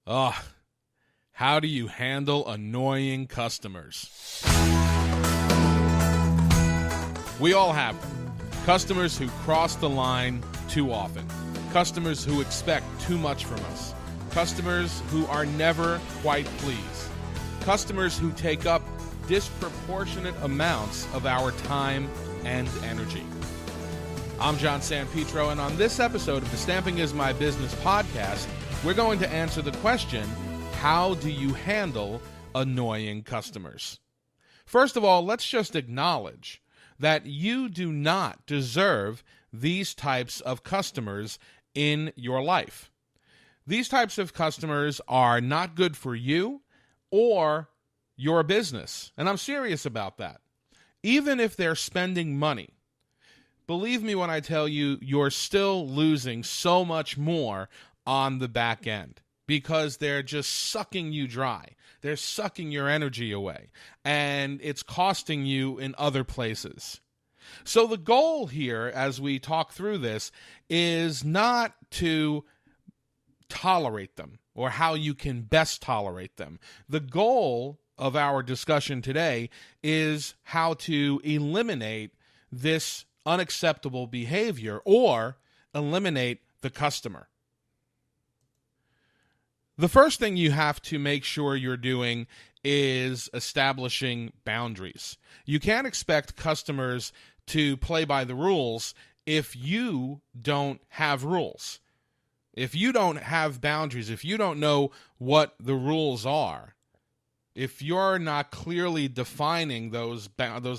Ugh, how do you handle annoying customers? We all have them. Customers who cross the line too often. Customers who expect too much from us. Customers who are never quite pleased. Customers who take up disproportionate amounts of our time and energy. I'm John Sanpetro, and on this episode of the Stamping Is My Business podcast, we're going to answer the question, how do you handle annoying customers? First of all, let's just acknowledge that you do not deserve these types of customers in your life. These types of customers are not good for you or your business, and I'm serious about that. Even if they're spending money, believe me when I tell you, you're still losing so much more on the back end because they're just sucking you dry. They're sucking your energy away, and it's costing you in other places. So the goal here, as we talk through this, is not to tolerate them or how you can best tolerate them. The goal of our discussion today is how to eliminate this unacceptable behavior or eliminate the customer. The first thing you have to make sure you're doing is establishing boundaries. You can't expect customers to play by the rules if you don't have rules. If you don't have boundaries, if you don't know what the rules are, if you're not clearly defining those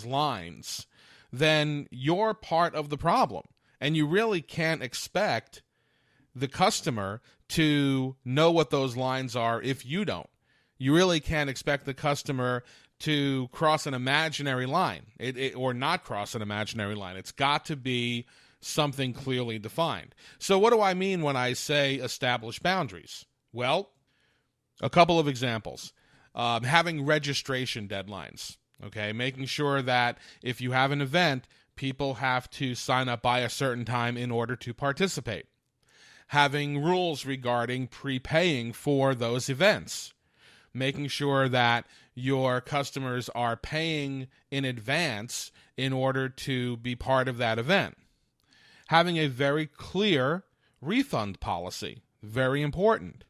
lines, then you're part of the problem. And you really can't expect the customer to know what those lines are if you don't. You really can't expect the customer to cross an imaginary line or not cross an imaginary line. It's got to be something clearly defined. So what do I mean when I say establish boundaries? Well, a couple of examples. Having registration deadlines, okay? Making sure that if you have an event, people have to sign up by a certain time in order to participate. Having rules regarding prepaying for those events. Making sure that your customers are paying in advance in order to be part of that event. Having a very clear refund policy, very important.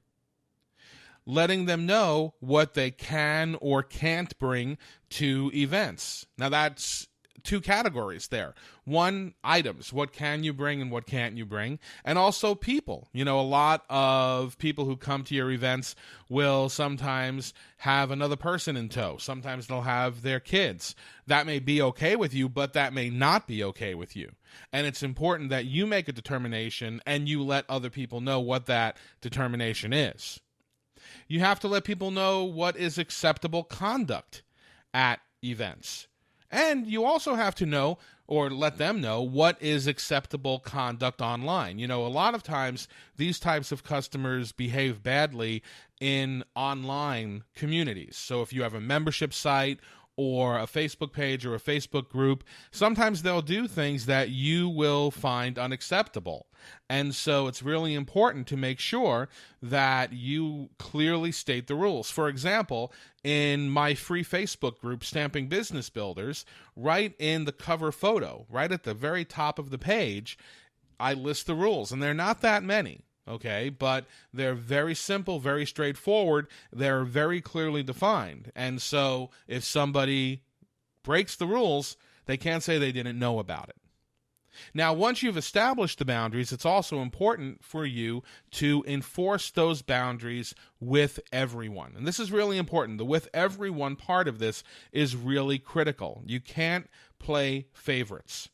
Letting them know what they can or can't bring to events. Now that's two categories there. One, items. What can you bring and what can't you bring? And also people. You know, a lot of people who come to your events will sometimes have another person in tow. Sometimes they'll have their kids. That may be okay with you, but that may not be okay with you. And it's important that you make a determination and you let other people know what that determination is. You have to let people know what is acceptable conduct at events. And you also have to know or let them know what is acceptable conduct online. You know, a lot of times these types of customers behave badly in online communities. So if you have a membership site or a Facebook page or a Facebook group, sometimes they'll do things that you will find unacceptable. And so it's really important to make sure that you clearly state the rules. For example, in my free Facebook group, Stamping Business Builders, right in the cover photo, right at the very top of the page, I list the rules, and they're not that many. Okay, but they're very simple, very straightforward. They're very clearly defined. And so if somebody breaks the rules, they can't say they didn't know about it. Now, once you've established the boundaries, it's also important for you to enforce those boundaries with everyone. And this is really important. The with everyone part of this is really critical. You can't play favorites.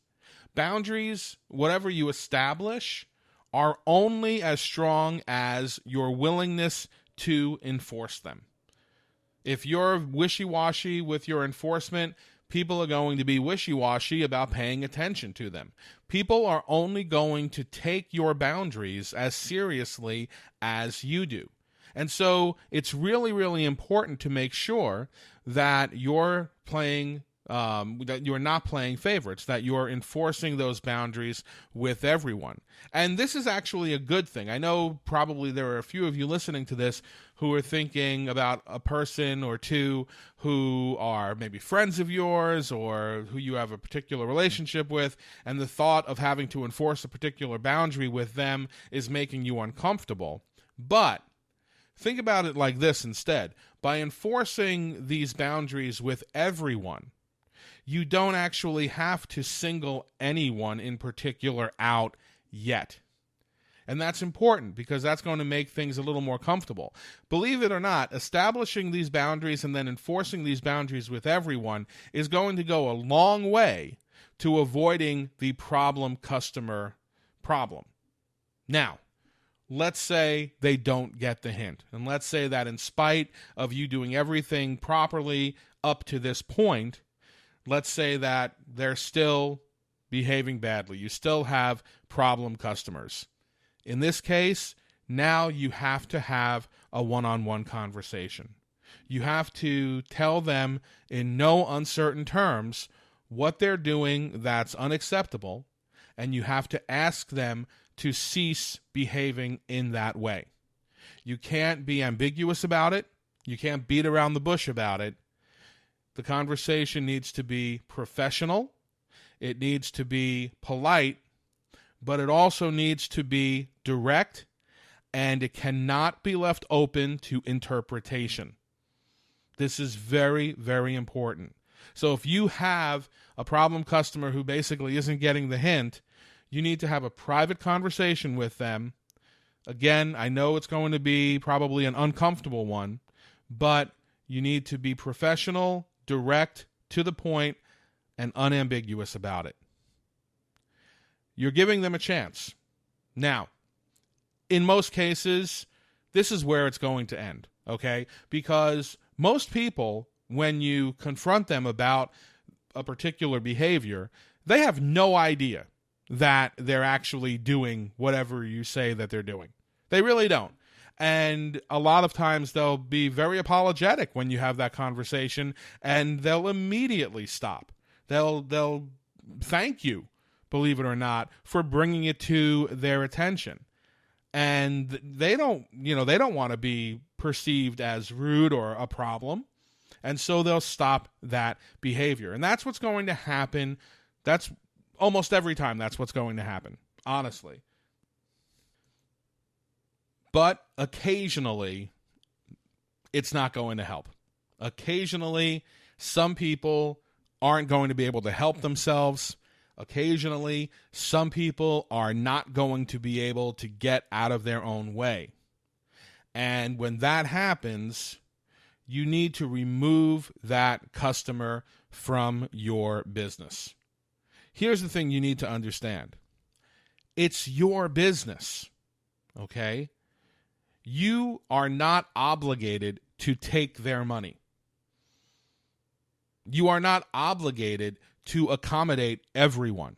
Boundaries, whatever you establish, are only as strong as your willingness to enforce them. If you're wishy-washy with your enforcement, people are going to be wishy-washy about paying attention to them. People are only going to take your boundaries as seriously as you do. And so it's really, really important to make sure that you're playing that you're not playing favorites, that you're enforcing those boundaries with everyone. And this is actually a good thing. I know probably there are a few of you listening to this who are thinking about a person or two who are maybe friends of yours or who you have a particular relationship with, and the thought of having to enforce a particular boundary with them is making you uncomfortable. But think about it like this instead. By enforcing these boundaries with everyone, you don't actually have to single anyone in particular out yet. And that's important because that's going to make things a little more comfortable. Believe it or not, establishing these boundaries and then enforcing these boundaries with everyone is going to go a long way to avoiding the problem customer problem. Now, let's say they don't get the hint. And let's say that in spite of you doing everything properly up to this point, let's say that they're still behaving badly. You still have problem customers. In this case, now you have to have a one-on-one conversation. You have to tell them in no uncertain terms what they're doing that's unacceptable, and you have to ask them to cease behaving in that way. You can't be ambiguous about it. You can't beat around the bush about it. The conversation needs to be professional. It needs to be polite, but it also needs to be direct, and it cannot be left open to interpretation. This is very, very important. So if you have a problem customer who basically isn't getting the hint, you need to have a private conversation with them. Again, I know it's going to be probably an uncomfortable one, but you need to be professional, direct, to the point, and unambiguous about it. You're giving them a chance. Now, in most cases, this is where it's going to end, okay? Because most people, when you confront them about a particular behavior, they have no idea that they're actually doing whatever you say that they're doing. They really don't. And a lot of times they'll be very apologetic when you have that conversation, and they'll immediately stop. They'll thank you, believe it or not, for bringing it to their attention. And they don't want to be perceived as rude or a problem. And so they'll stop that behavior. And that's what's going to happen. That's almost every time that's what's going to happen, honestly. But occasionally, it's not going to help. Occasionally, some people aren't going to be able to help themselves. Occasionally, some people are not going to be able to get out of their own way. And when that happens, you need to remove that customer from your business. Here's the thing you need to understand. It's your business, okay? You are not obligated to take their money. You are not obligated to accommodate everyone.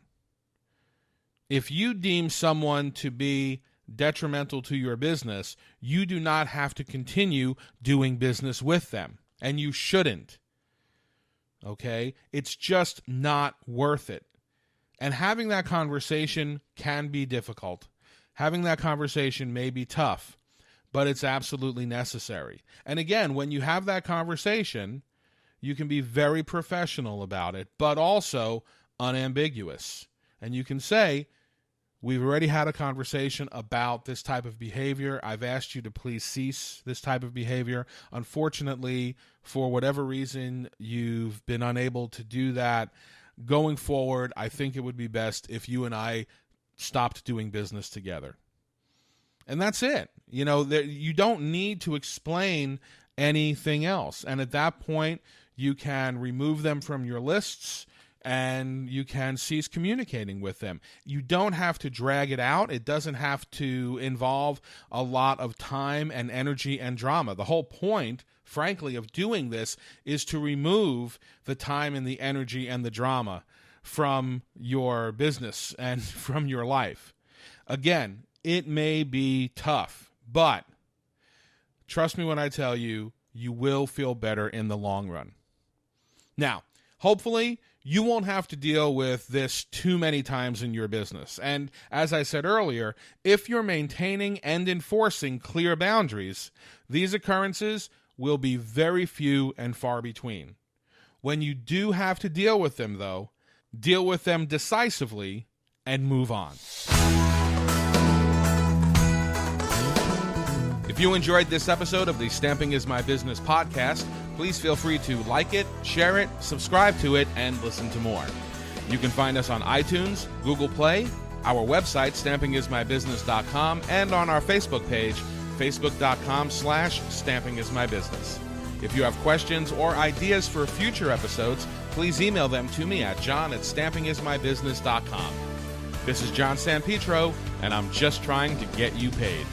If you deem someone to be detrimental to your business, you do not have to continue doing business with them, and you shouldn't. Okay? It's just not worth it. And having that conversation can be difficult. Having that conversation may be tough, but it's absolutely necessary. And again, when you have that conversation, you can be very professional about it, but also unambiguous. And you can say, we've already had a conversation about this type of behavior. I've asked you to please cease this type of behavior. Unfortunately, for whatever reason, you've been unable to do that. Going forward, I think it would be best if you and I stopped doing business together. And that's it. You don't need to explain anything else. And at that point, you can remove them from your lists and you can cease communicating with them. You don't have to drag it out. It doesn't have to involve a lot of time and energy and drama. The whole point, frankly, of doing this is to remove the time and the energy and the drama from your business and from your life. Again, it may be tough, but trust me when I tell you, you will feel better in the long run. Now, Hopefully, you won't have to deal with this too many times in your business. And as I said earlier, if you're maintaining and enforcing clear boundaries, these occurrences will be very few and far between. When you do have to deal with them, though, deal with them decisively and move on. If you enjoyed this episode of the Stamping is My Business podcast, please feel free to like it, share it, subscribe to it, and listen to more. You can find us on iTunes, Google Play, our website, stampingismybusiness.com, and on our Facebook page, facebook.com/stampingismybusiness. If you have questions or ideas for future episodes, please email them to me at john@stampingismybusiness.com. This is John Sanpetro, and I'm just trying to get you paid.